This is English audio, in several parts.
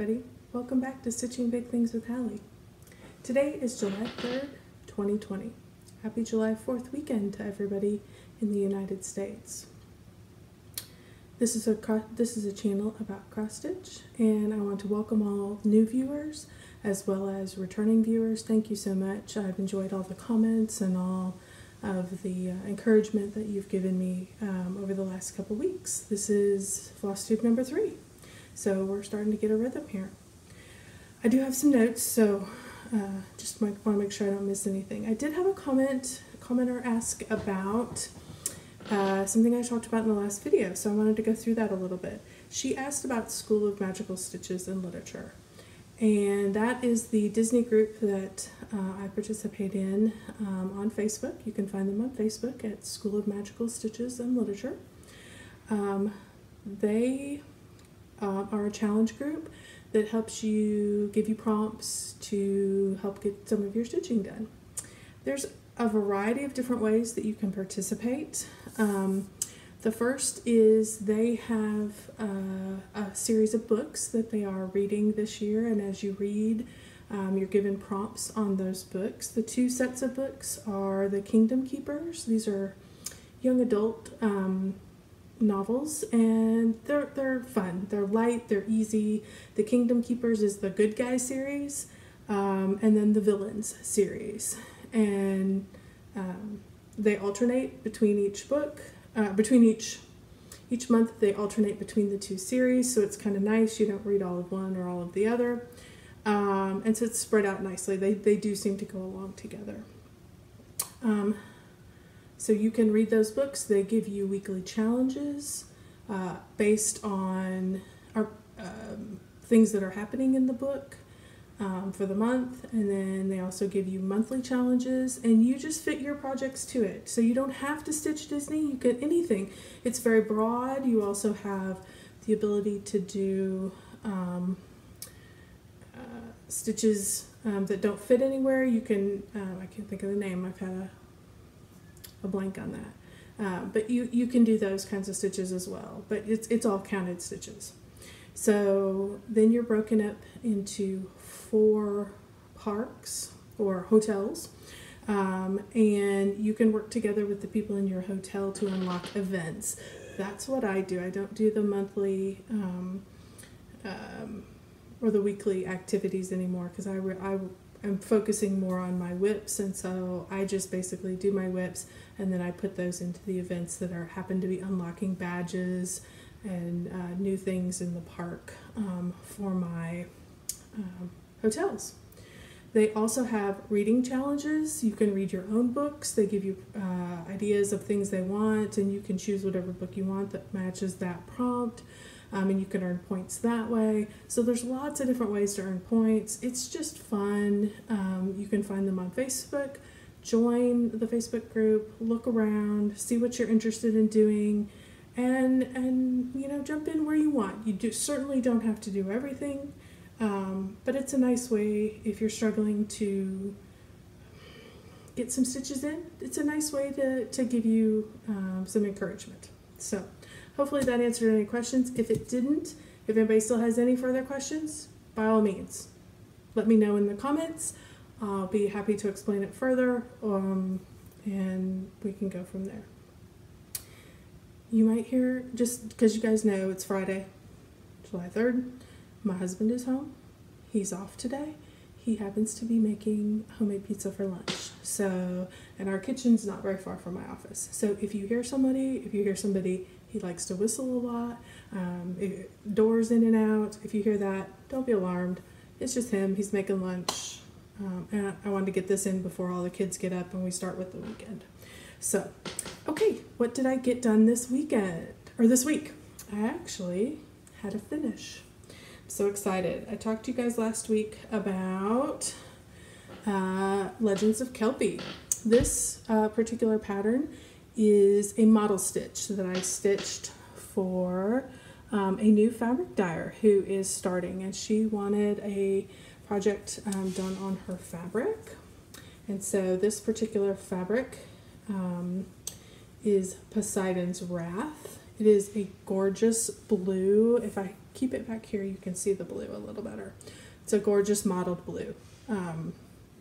everybody. Welcome back to Stitching Big Things with Hallie. Today is July 3rd, 2020. Happy July 4th weekend to everybody in the United States. This is a channel about cross stitch, and I want to welcome all new viewers as well as returning viewers. Thank you so much. I've enjoyed all the comments and all of the encouragement that you've given me over the last couple weeks. This is Flosstube number 3. So we're starting to get a rhythm here. I do have some notes, so just want to make sure I don't miss anything. I did have a commenter ask about something I talked about in the last video, so I wanted to go through that a little bit. She asked about School of Magical Stitches and Literature, and that is the Disney group that I participate in on Facebook. You can find them on Facebook at School of Magical Stitches and Literature. They are a challenge group that helps you, give you prompts to help get some of your stitching done. There's a variety of different ways that you can participate. The first is they have a series of books that they are reading this year, and as you read, you're given prompts on those books. The two sets of books are the Kingdom Keepers. These are young adult novels, and they're fun. They're light, they're easy. The Kingdom Keepers is the Good Guy series, and then the Villains series. And they alternate between each book, each month they alternate between the two series, so it's kind of nice. You don't read all of one or all of the other. And so it's spread out nicely. They do seem to go along together. So you can read those books. They give you weekly challenges based on things that are happening in the book for the month, and then they also give you monthly challenges, and you just fit your projects to it. So you don't have to stitch Disney. You can anything. It's very broad. You also have the ability to do stitches that don't fit anywhere. You can I can't think of the name. I've had a blank on that, but you can do those kinds of stitches as well, but it's all counted stitches. So then you're broken up into 4 parks or hotels, and you can work together with the people in your hotel to unlock events. That's what I do. I don't do the monthly or the weekly activities anymore, because I'm focusing more on my whips, and so I just basically do my whips, and then I put those into the events that happen to be unlocking badges and new things in the park for my hotels. They also have reading challenges. You can read your own books. They give you ideas of things they want, and you can choose whatever book you want that matches that prompt. And you can earn points that way. So there's lots of different ways to earn points. It's just fun. You can find them on Facebook. Join the Facebook group, look around, see what you're interested in doing, and you know, jump in where you want. You certainly don't have to do everything, but it's a nice way if you're struggling to get some stitches in. It's a nice way to give you some encouragement. So hopefully that answered any questions. If it didn't, if anybody still has any further questions, by all means, let me know in the comments. I'll be happy to explain it further, and we can go from there. You might hear, just because you guys know it's Friday, July 3rd, my husband is home. He's off today. He happens to be making homemade pizza for lunch. So, and our kitchen's not very far from my office. So if you hear somebody, he likes to whistle a lot, doors in and out. If you hear that, don't be alarmed. It's just him. He's making lunch. And I wanted to get this in before all the kids get up and we start with the weekend. So, okay, what did I get done this weekend, or this week? I actually had a finish. I'm so excited. I talked to you guys last week about Legends of Kelpi. This particular pattern is a model stitch that I stitched for a new fabric dyer who is starting, and she wanted a project done on her fabric. And so this particular fabric is Poseidon's Wrath. It is a gorgeous blue. If I keep it back here, you can see the blue a little better. It's a gorgeous mottled blue.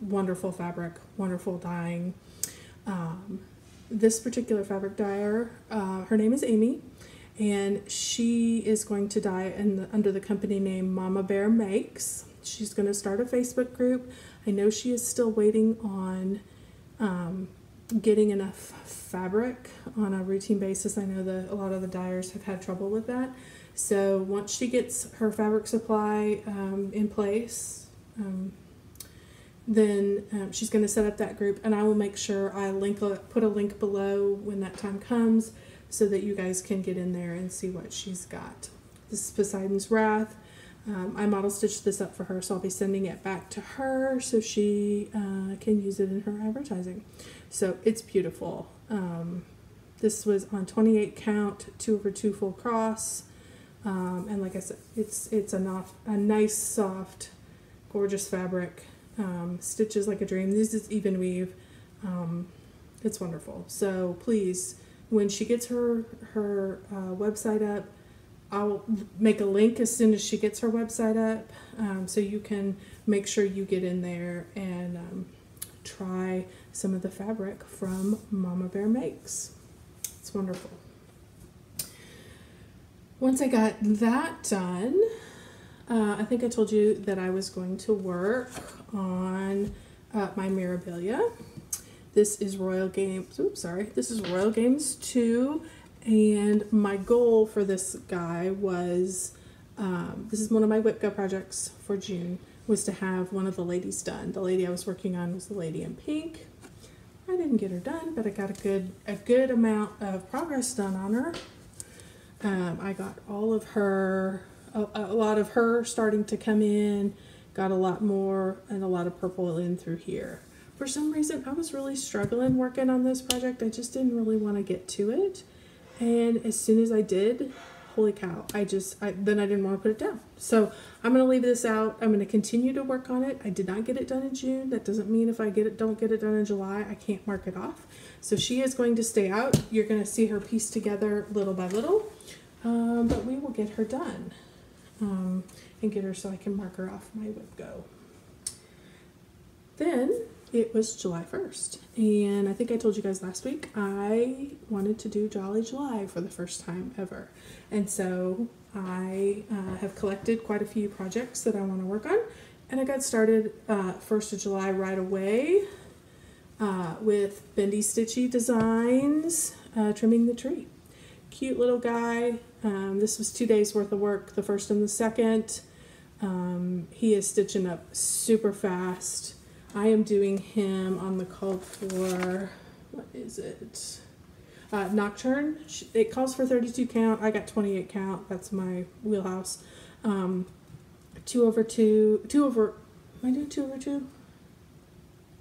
Wonderful fabric, wonderful dyeing. This particular fabric dyer, her name is Amy, and she is going to dye under the company name Momma Bear Makes. She's going to start a Facebook group. I know she is still waiting on getting enough fabric on a routine basis. I know that a lot of the dyers have had trouble with that. So once she gets her fabric supply in place, then she's going to set up that group, and I will make sure I put a link below when that time comes so that you guys can get in there and see what she's got. This is Poseidon's Wrath. I model stitched this up for her, so I'll be sending it back to her so she can use it in her advertising. So it's beautiful. This was on 28 count, 2/2 full cross, and like I said, it's a nice, soft, gorgeous fabric. Stitches like a dream. This is even weave. It's wonderful. So please, when she gets her website up, I'll make a link as soon as she gets her website up, so you can make sure you get in there and try some of the fabric from Momma Bear Makes. It's wonderful. Once I got that done, I think I told you that I was going to work on my Mirabilia. This is Royal Games. Oops, sorry. This is Royal Games 2. And my goal for this guy was, this is one of my whip go projects for June, was to have one of the ladies done. The lady I was working on was the lady in pink. I didn't get her done, but I got a good amount of progress done on her. I got all of her, a lot of her starting to come in, got a lot more and a lot of purple in through here. For some reason, I was really struggling working on this project. I just didn't really want to get to it. And as soon as I did, holy cow, then I didn't want to put it down. So I'm going to leave this out. I'm going to continue to work on it. I did not get it done in June. That doesn't mean if I don't get it done in July, I can't mark it off. So she is going to stay out. You're going to see her piece together little by little, but we will get her done and get her so I can mark her off my whip go. Then it was July 1st, and I think I told you guys last week I wanted to do Jolly July for the first time ever, and so I have collected quite a few projects that I want to work on, and I got started 1st of July right away with Bendy Stitchy Designs, trimming the tree. Cute little guy. This was 2 days worth of work, the first and the second. He is stitching up super fast. I am doing him on the called for, what is it? Nocturne. It calls for 32 count. I got 28 count. That's my wheelhouse. 2/2. Am I doing 2/2?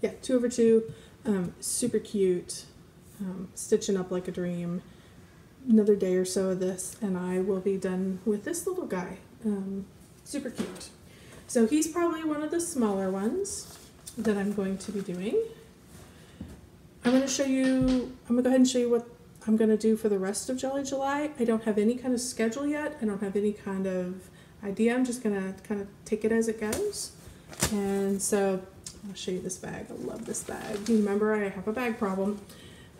Yeah, 2/2. Super cute. Stitching up like a dream. Another day or so of this, and I will be done with this little guy. Super cute. So he's probably one of the smaller ones that I'm going to be doing. I'm going to go ahead and show you what I'm going to do for the rest of Jolly July. I don't have any kind of schedule yet. I don't have any kind of idea. I'm just going to kind of take it as it goes. And so I'll show you this bag. I love this bag. You remember I have a bag problem.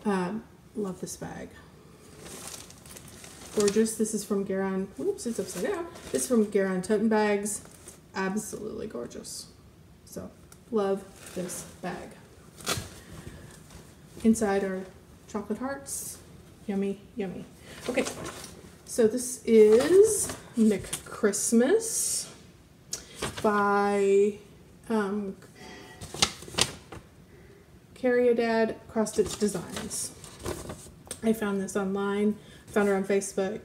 Love this bag. Gorgeous. This is from Geron. Oops, it's upside down. This is from Geron Tote Bags. Absolutely gorgeous. So love this bag. Inside are chocolate hearts. Yummy, yummy. Okay, so this is McChristmas by Cariad Cross Stitch Designs. I found this online. Found her on Facebook.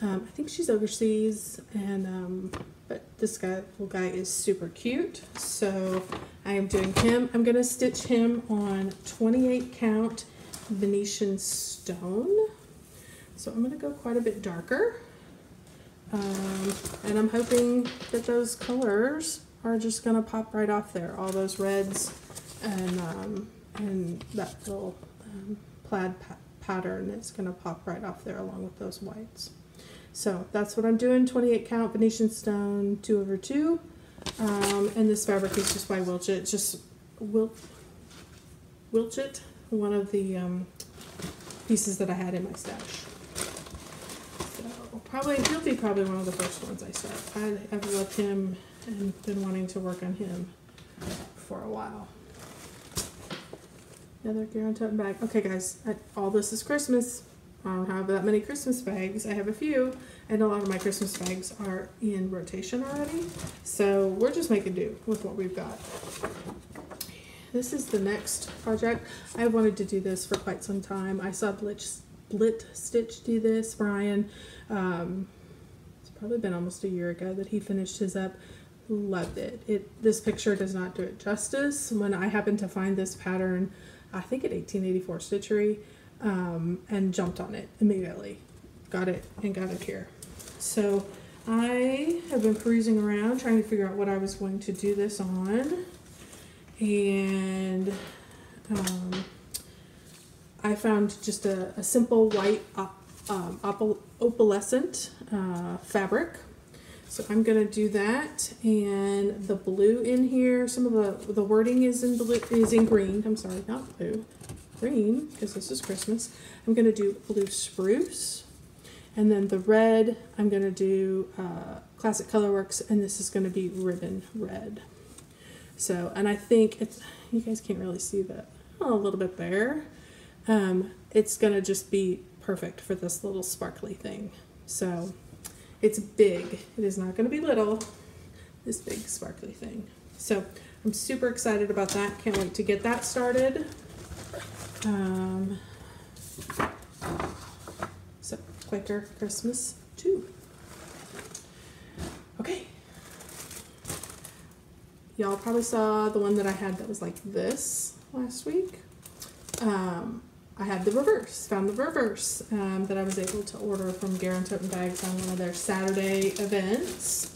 I think she's overseas, and but this little guy is super cute. So I am doing him. I'm gonna stitch him on 28 count Venetian stone. So I'm gonna go quite a bit darker, and I'm hoping that those colors are just gonna pop right off there. All those reds and that little plaid pattern is going to pop right off there along with those whites. So that's what I'm doing, 28 count Venetian stone 2/2. And this fabric is just by Wilchit, just Wilchit, one of the pieces that I had in my stash. So he'll be probably one of the first ones I start. I've loved him and been wanting to work on him for a while. Another Geron Tote Bag. Okay guys, all this is Christmas. I don't have that many Christmas bags. I have a few, and a lot of my Christmas bags are in rotation already. So we're just making do with what we've got. This is the next project. I wanted to do this for quite some time. I saw Blit Stitch do this, Brian. It's probably been almost a year ago that he finished his up. Loved it. This picture does not do it justice. When I happened to find this pattern, I think at 1884 Stitchery, and jumped on it immediately. Got it here. So I have been cruising around trying to figure out what I was going to do this on, and I found just a simple white opalescent fabric. So I'm gonna do that, and the blue in here, some of the wording is in blue, is in green. I'm sorry, not blue, green, because this is Christmas. I'm gonna do blue spruce, and then the red I'm gonna do Classic Colorworks, and this is gonna be ribbon red. So, and I think you guys can't really see that, a little bit there. It's gonna just be perfect for this little sparkly thing. So. It's big. It is not going to be little. This big sparkly thing. So I'm super excited about that. Can't wait to get that started. So Quaker Christmas 2. Okay. Y'all probably saw the one that I had that was like this last week. I had the reverse, found the reverse that I was able to order from Geron Tote Bags on one of their Saturday events.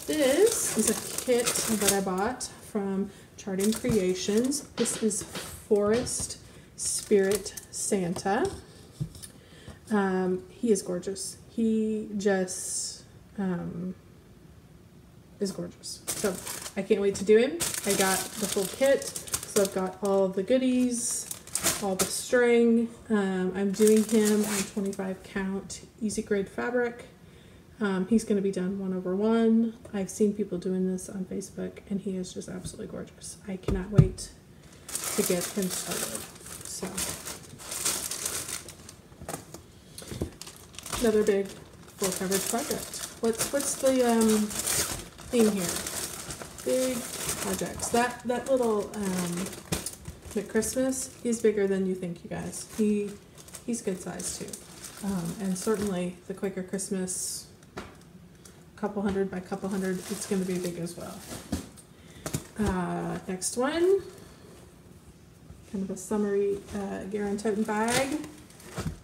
This is a kit that I bought from Charting Creations. This is Forest Spirit Santa. He is gorgeous. He just is gorgeous. So I can't wait to do him. I got the full kit, so I've got all the goodies, all the string. I'm doing him on 25 count easy grade fabric. He's going to be done 1/1. I've seen people doing this on Facebook, and he is just absolutely gorgeous. I cannot wait to get him started. So another big full coverage project. What's the theme here? Big projects. That little McChristmas, he's bigger than you think, you guys. He's good size too. And certainly the Quaker Christmas, couple hundred by couple hundred, it's going to be big as well. Next one, kind of a summery Geron Tote Bag.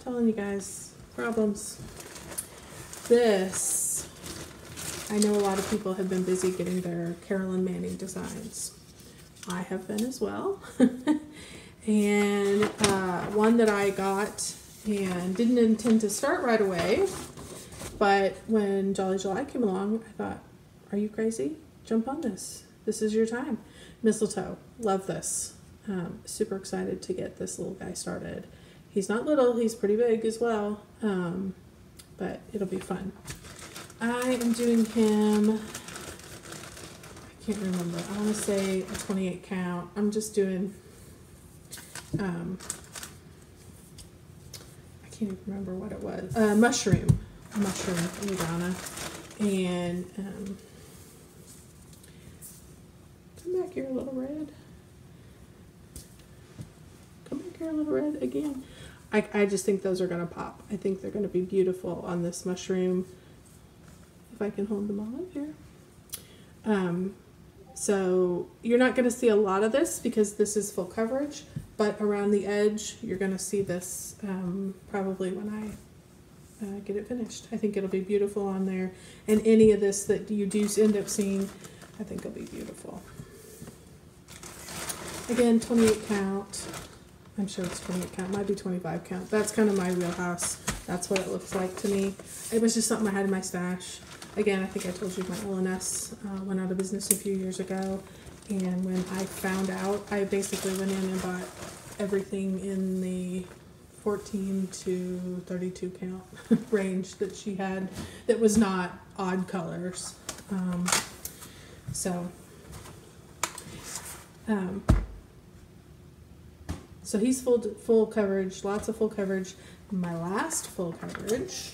Telling you guys, problems. This, I know a lot of people have been busy getting their Carolyn Manning designs. I have been as well. And one that I got and didn't intend to start right away, but when Jolly July came along, I thought, are you crazy? Jump on this. This is your time. Mistletoe. Love this. Super excited to get this little guy started. He's not little, he's pretty big as well, but it'll be fun. I am doing him, I can't remember, I want to say a 28 count. I'm just doing, I can't even remember what it was. Mushroom Madonna. And come back here, Little Red. Come back here, Little Red, again. I just think those are going to pop. I think they're going to be beautiful on this mushroom. If I can hold them all up here. So you're not going to see a lot of this because this is full coverage, but around the edge you're going to see this probably when I get it finished. I think it'll be beautiful on there, and any of this that you do end up seeing, I think it'll be beautiful. Again, 28 count. I'm sure it's 28 count, might be 25 count. That's kind of my wheelhouse. That's what it looks like to me. It was just something I had in my stash. Again, I think I told you my LNS went out of business a few years ago. And when I found out, I basically went in and bought everything in the 14 to 32 count range that she had that was not odd colors. So he's full coverage, lots of full coverage. My last full coverage,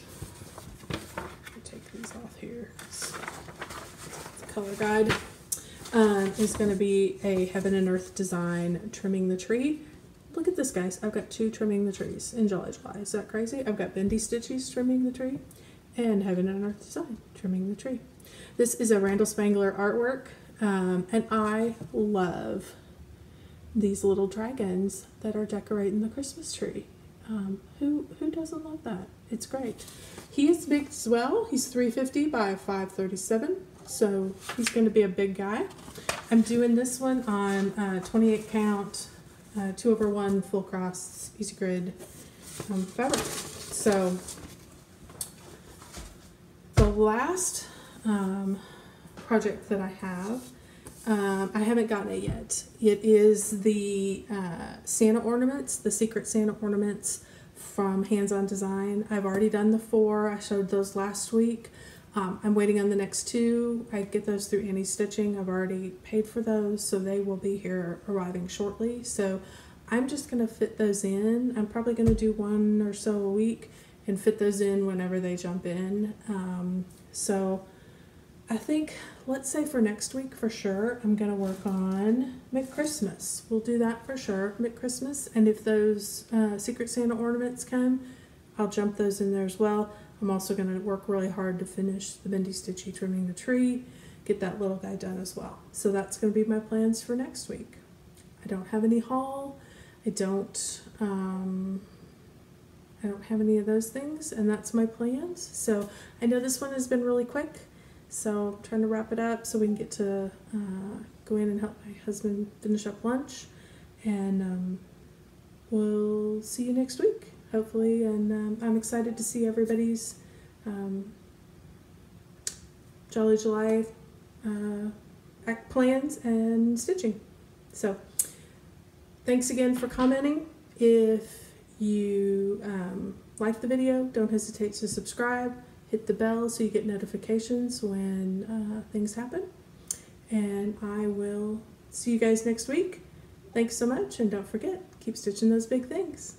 take these off here, the color guide, is going to be a Heaven and Earth design, trimming the tree. Look at this, guys. I've got 2 trimming the trees in Jolly July. Is that crazy? I've got Bendy Stitchies trimming the tree and Heaven and Earth design trimming the tree. This is a Randal Spangler artwork, and I love these little dragons that are decorating the Christmas tree. Who doesn't love that? It's great. He is big as well. He's 350 by 537, so he's going to be a big guy. I'm doing this one on 28 count, 2/1 full cross easy grid fabric. So the last project that I have, I haven't gotten it yet. It is the Santa ornaments, the Secret Santa ornaments from Hands On Design. I've already done the 4. I showed those last week. I'm waiting on the next 2. I get those through Annie's Stitching. I've already paid for those, so they will be here arriving shortly. So I'm just going to fit those in. I'm probably going to do 1 or so a week and fit those in whenever they jump in. So I think, let's say for next week for sure, I'm going to work on McChristmas. We'll do that for sure, McChristmas. And if those Secret Santa ornaments come, I'll jump those in there as well. I'm also going to work really hard to finish the Bendy Stitchy trimming the tree, get that little guy done as well. So that's going to be my plans for next week. I don't have any haul. I don't have any of those things, and that's my plans. So I know this one has been really quick, so I'm trying to wrap it up so we can get to go in and help my husband finish up lunch, and we'll see you next week, hopefully, and I'm excited to see everybody's Jolly July plans and stitching. So thanks again for commenting. If you like the video, don't hesitate to subscribe. Hit the bell so you get notifications when things happen. And I will see you guys next week. Thanks so much, and don't forget, keep stitching those big things.